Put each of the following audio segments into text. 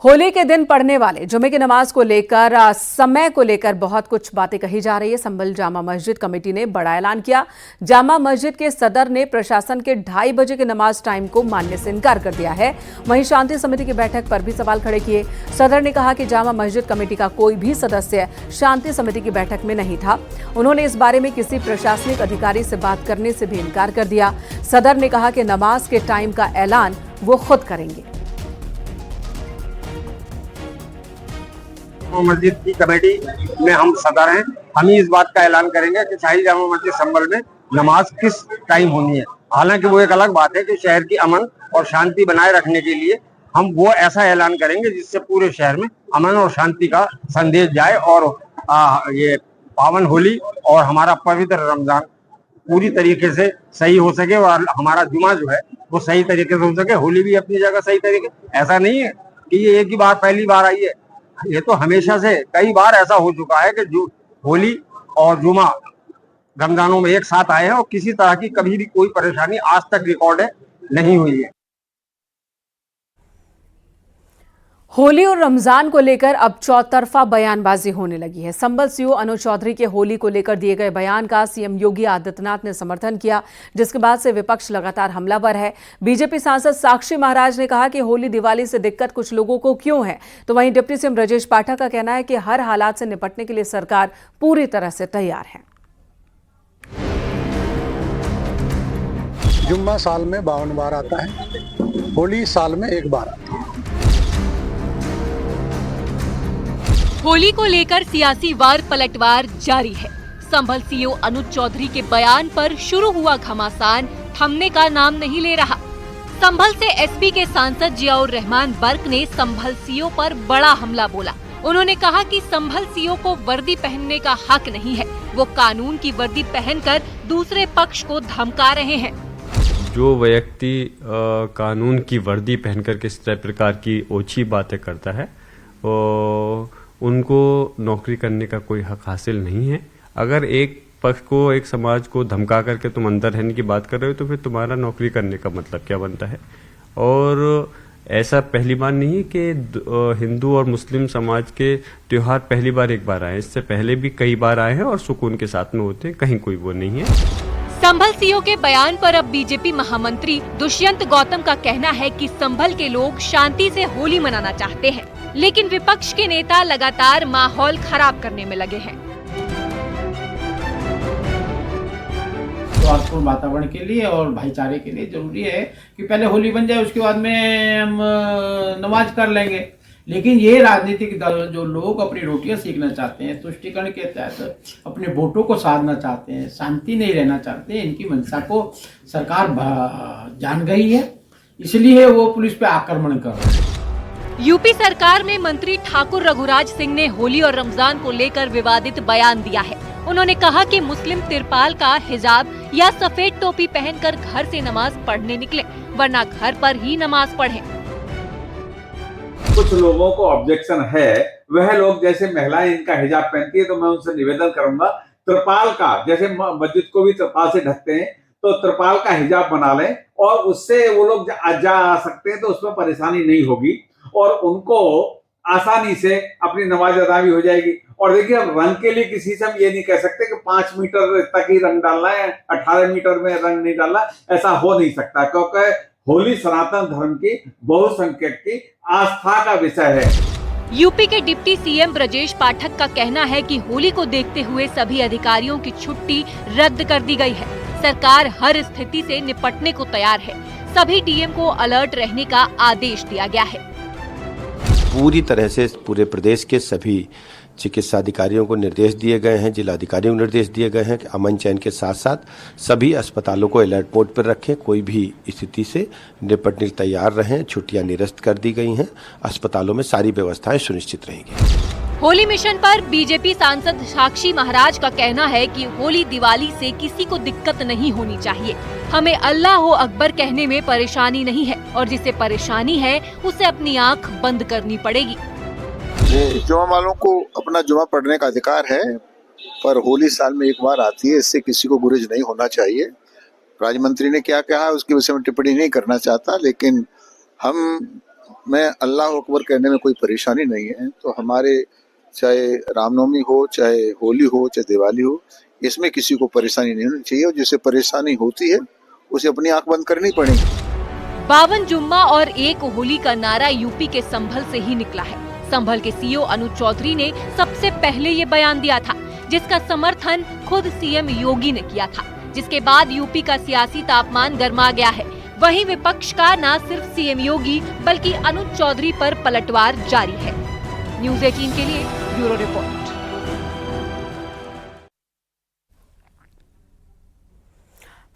होली के दिन पढ़ने वाले जुमे की नमाज को लेकर समय को लेकर बहुत कुछ बातें कही जा रही है। संभल जामा मस्जिद कमेटी ने बड़ा ऐलान किया। जामा मस्जिद के सदर ने प्रशासन के 2:30 बजे के नमाज टाइम को मानने से इनकार कर दिया है। वहीं शांति समिति की बैठक पर भी सवाल खड़े किए। सदर ने कहा कि जामा मस्जिद कमेटी का कोई भी सदस्य शांति समिति की बैठक में नहीं था। उन्होंने इस बारे में किसी प्रशासनिक अधिकारी से बात करने से भी इनकार कर दिया। सदर ने कहा कि नमाज के टाइम का ऐलान वो खुद करेंगे। मस्जिद की कमेटी में हम सदर हैं। हम ही इस बात का ऐलान करेंगे कि शाही जामा मस्जिद संभल में नमाज किस टाइम होनी है। हालांकि वो एक अलग बात है कि शहर की अमन और शांति बनाए रखने के लिए हम वो ऐसा ऐलान करेंगे जिससे पूरे शहर में अमन और शांति का संदेश जाए और ये पावन होली और हमारा पवित्र रमजान पूरी तरीके से सही हो सके और हमारा जुमा जो है वो सही तरीके से हो सके। होली भी अपनी जगह सही तरीके, ऐसा नहीं है कि ये एक ही बार पहली बार आई है। ये तो हमेशा से कई बार ऐसा हो चुका है कि जो होली और जुमा रमजानों में एक साथ आए हैं और किसी तरह की कभी भी कोई परेशानी आज तक रिकॉर्ड नहीं हुई है। होली और रमजान को लेकर अब चौतरफा बयानबाजी होने लगी है। संभल सीओ अनुज चौधरी के होली को लेकर दिए गए बयान का सीएम योगी आदित्यनाथ ने समर्थन किया, जिसके बाद से विपक्ष लगातार हमलावर है। बीजेपी सांसद साक्षी महाराज ने कहा कि होली दिवाली से दिक्कत कुछ लोगों को क्यों है, तो वहीं डिप्टी सीएम ब्रजेश पाठक का कहना है कि हर हालात से निपटने के लिए सरकार पूरी तरह से तैयार है। जुम्मा साल में 52 बार आता है, होली साल में एक बार आता है। होली को लेकर सियासी वार पलटवार जारी है। संभल सीओ अनुज चौधरी के बयान पर शुरू हुआ घमासान थमने का नाम नहीं ले रहा। संभल से एसपी के सांसद जियाउर रहमान बर्क ने संभल सीओ पर बड़ा हमला बोला। उन्होंने कहा कि संभल सीओ को वर्दी पहनने का हक नहीं है, वो कानून की वर्दी पहनकर दूसरे पक्ष को धमका रहे हैं। जो व्यक्ति कानून की वर्दी पहनकर किस प्रकार की ओछी बातें करता है उनको नौकरी करने का कोई हक हासिल नहीं है। अगर एक पक्ष को, एक समाज को धमका करके तुम अंदर रहने की बात कर रहे हो तो फिर तुम्हारा नौकरी करने का मतलब क्या बनता है। और ऐसा पहली बार नहीं है कि हिंदू और मुस्लिम समाज के त्योहार पहली बार एक बार आए, इससे पहले भी कई बार आए हैं और सुकून के साथ में होते हैं, कहीं कोई वो नहीं है। संभल सीओ के बयान पर अब बीजेपी महामंत्री दुष्यंत गौतम का कहना है कि संभल के लोग शांति से होली मनाना चाहते हैं, लेकिन विपक्ष के नेता लगातार माहौल खराब करने में लगे हैं। सौहार्दपूर्ण वातावरण के लिए और भाईचारे के लिए जरूरी है कि पहले होली बन जाए, उसके बाद में हम नमाज कर लेंगे। लेकिन ये राजनीतिक दल जो लोग अपनी रोटियां सीखना चाहते हैं, तुष्टीकरण के तहत अपने वोटों को साधना चाहते हैं, शांति नहीं रहना चाहते, इनकी मंशा को सरकार जान गई है, इसलिए वो पुलिस पे आक्रमण कर रहे हैं। यूपी सरकार में मंत्री ठाकुर रघुराज सिंह ने होली और रमजान को लेकर विवादित बयान दिया है। उन्होंने कहा कि मुस्लिम तिरपाल का हिजाब या सफेद टोपी पहनकर घर से नमाज पढ़ने निकले, वरना घर पर ही नमाज पढ़ें। कुछ लोगों को ऑब्जेक्शन है, वह लोग जैसे महिलाएं इनका हिजाब पहनती है तो मैं उनसे निवेदन करूंगा त्रिपाल का, जैसे मस्जिद को भी त्रिपाल से ढकते हैं तो त्रिपाल का हिजाब बना लें और उससे वो लोग जा आ सकते हैं, तो उसमें परेशानी नहीं होगी और उनको आसानी से अपनी नमाज अदा भी हो जाएगी। और देखिए, अब रंग के लिए किसी से हम ये नहीं कह सकते कि 5 मीटर तक ही रंग डालना है, 18 मीटर में रंग नहीं डालना, ऐसा हो नहीं सकता, क्योंकि होली सनातन धर्म की बहुसंख्यक की आस्था का विषय है। यूपी के डिप्टी सीएम ब्रजेश पाठक का कहना है कि होली को देखते हुए सभी अधिकारियों की छुट्टी रद्द कर दी गई है। सरकार हर स्थिति से निपटने को तैयार है। सभी डीएम को अलर्ट रहने का आदेश दिया गया है। पूरी तरह से पूरे प्रदेश के सभी चिकित्सा अधिकारियों को निर्देश दिए गए हैं, जिलाधिकारियों को निर्देश दिए गए हैं कि अमन चैन के साथ साथ सभी अस्पतालों को अलर्ट मोड पर रखें, कोई भी स्थिति से निपटने तैयार रहें। छुट्टियां निरस्त कर दी गई हैं, अस्पतालों में सारी व्यवस्थाएं सुनिश्चित रहेंगी। होली मिशन पर बीजेपी सांसद साक्षी महाराज का कहना है कि होली दिवाली से किसी को दिक्कत नहीं होनी चाहिए। हमें अल्लाह अकबर कहने में परेशानी नहीं है और जिसे परेशानी है उसे अपनी आंख बंद करनी पड़ेगी। जुमा वालों को अपना जुमा पढ़ने का अधिकार है, पर होली साल में एक बार आती है, इससे किसी को गुरेज नहीं होना चाहिए। राज्य मंत्री ने क्या कहा उसके विषय में टिप्पणी नहीं करना चाहता, लेकिन हम मैं अल्लाह अकबर कहने में कोई परेशानी नहीं है। तो हमारे चाहे रामनवमी हो, चाहे होली हो, चाहे दिवाली हो, इसमें किसी को परेशानी नहीं होनी चाहिए, और जिसे परेशानी होती है उसे अपनी आंख बंद करनी पड़ेगी। 52 जुम्मा और 1 होली का नारा यूपी के संभल से ही निकला है। संभल के सीओ अनुज चौधरी ने सबसे पहले ये बयान दिया था, जिसका समर्थन खुद सीएम योगी ने किया था, जिसके बाद यूपी का सियासी तापमान गर्मा गया है। वहीं विपक्ष का न सिर्फ सीएम योगी बल्कि अनुज चौधरी पर पलटवार जारी है। न्यूज़ 18 के लिए ब्यूरो रिपोर्ट।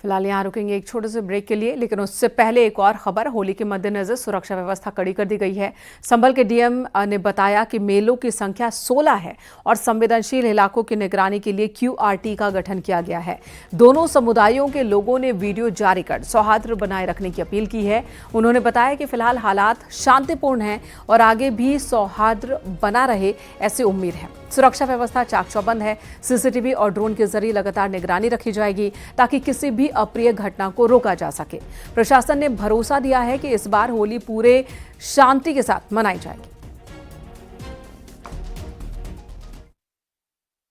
फिलहाल यहाँ रुकेंगे एक छोटे से ब्रेक के लिए, लेकिन उससे पहले एक और खबर। होली के मद्देनजर सुरक्षा व्यवस्था कड़ी कर दी गई है। संभल के डीएम ने बताया कि मेलों की संख्या 16 है और संवेदनशील इलाकों की निगरानी के लिए QRT का गठन किया गया है। दोनों समुदायों के लोगों ने वीडियो जारी कर सौहार्द बनाए रखने की अपील की है। उन्होंने बताया कि फिलहाल हालात शांतिपूर्ण हैं और आगे भी सौहार्द बना रहे ऐसी उम्मीद है। सुरक्षा व्यवस्था चाक चौबंद है। सीसीटीवी और ड्रोन के जरिए लगातार निगरानी रखी जाएगी ताकि किसी भी अप्रिय घटना को रोका जा सके। प्रशासन ने भरोसा दिया है कि इस बार होली पूरे शांति के साथ मनाई जाएगी।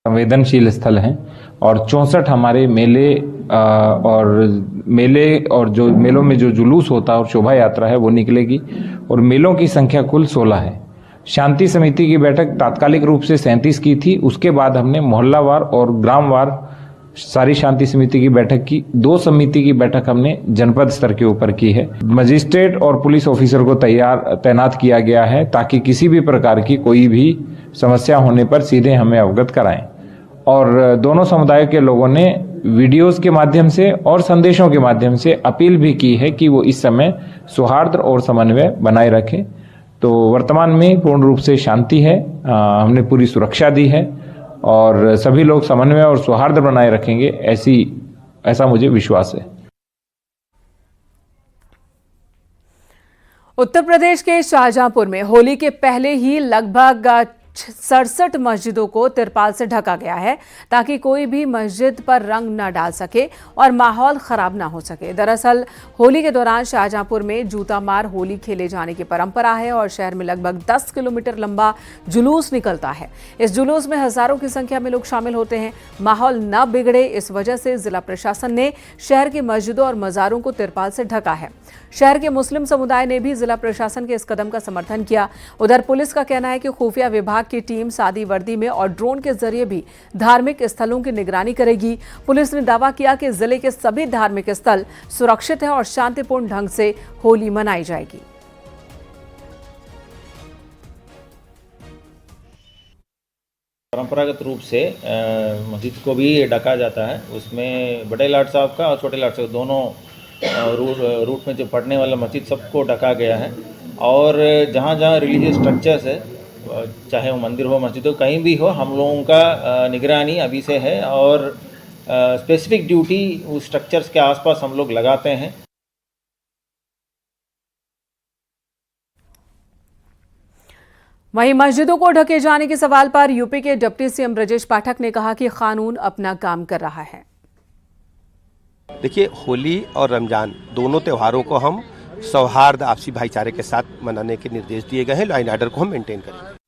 संवेदनशील स्थल हैं और 64 हमारे मेले और जो मेलों में जो जुलूस होता है और शोभा यात्रा है वो निकलेगी, और मेलों की संख्या कुल 16 है। शांति समिति की बैठक तात्कालिक रूप से 37 की थी। उसके बाद हमने मोहल्लावार और ग्रामवार सारी शांति समिति की बैठक की। 2 समिति की बैठक हमने जनपद स्तर के ऊपर की है। मजिस्ट्रेट और पुलिस ऑफिसर को तैनात किया गया है ताकि किसी भी प्रकार की कोई भी समस्या होने पर सीधे हमें अवगत कराएं। और दोनों समुदाय के लोगों ने वीडियोस के माध्यम से और संदेशों के माध्यम से अपील भी की है कि वो इस समय सौहार्द और समन्वय बनाए रखें। तो वर्तमान में पूर्ण रूप से शांति है। हमने पूरी सुरक्षा दी है और सभी लोग समन्वय और सौहार्द बनाए रखेंगे, ऐसा मुझे विश्वास है। उत्तर प्रदेश के शाहजहांपुर में होली के पहले ही लगभग 67 मस्जिदों को तिरपाल से ढका गया है ताकि कोई भी मस्जिद पर रंग न डाल सके और माहौल खराब ना हो सके। दरअसल होली के दौरान शाहजहांपुर में जूता मार होली खेले जाने की परंपरा है और शहर में लगभग 10 किलोमीटर लंबा जुलूस निकलता है। इस जुलूस में हजारों की संख्या में लोग शामिल होते हैं। माहौल न बिगड़े इस वजह से जिला प्रशासन ने शहर की मस्जिदों और मज़ारों को तिरपाल से ढका है। शहर के मुस्लिम समुदाय ने भी जिला प्रशासन के इस कदम का समर्थन किया। उधर पुलिस का कहना है कि खुफिया विभाग की टीम सादी वर्दी में और ड्रोन के जरिए भी धार्मिक स्थलों की निगरानी करेगी। पुलिस ने दावा किया कि जिले के सभी धार्मिक स्थल सुरक्षित हैं और शांतिपूर्ण ढंग से होली मनाई जाएगी। परंपरागत रूप से मस्जिद को भी ढका जाता है। उसमें बड़े लाट साहब का और छोटे लाट साहब दोनों रूट में जो पढ़ने वाला मस्जिद सबको ढका गया है। और जहाँ जहाँ रिलीजियस स्ट्रक्चर्स है, चाहे वो मंदिर हो, मस्जिद हो, कहीं भी हो, हम लोगों का निगरानी अभी से है और स्पेसिफिक ड्यूटी उस स्ट्रक्चर्स के आसपास हम लोग लगाते हैं। वहीं मस्जिदों को ढके जाने के सवाल पर यूपी के डिप्टी सीएम ब्रजेश पाठक ने कहा कि कानून अपना काम कर रहा है। देखिए, होली और रमजान दोनों त्योहारों को हम सौहार्द, आपसी भाईचारे के साथ मनाने के निर्देश दिए गए हैं। लॉ एंड ऑर्डर को हम मेंटेन करेंगे।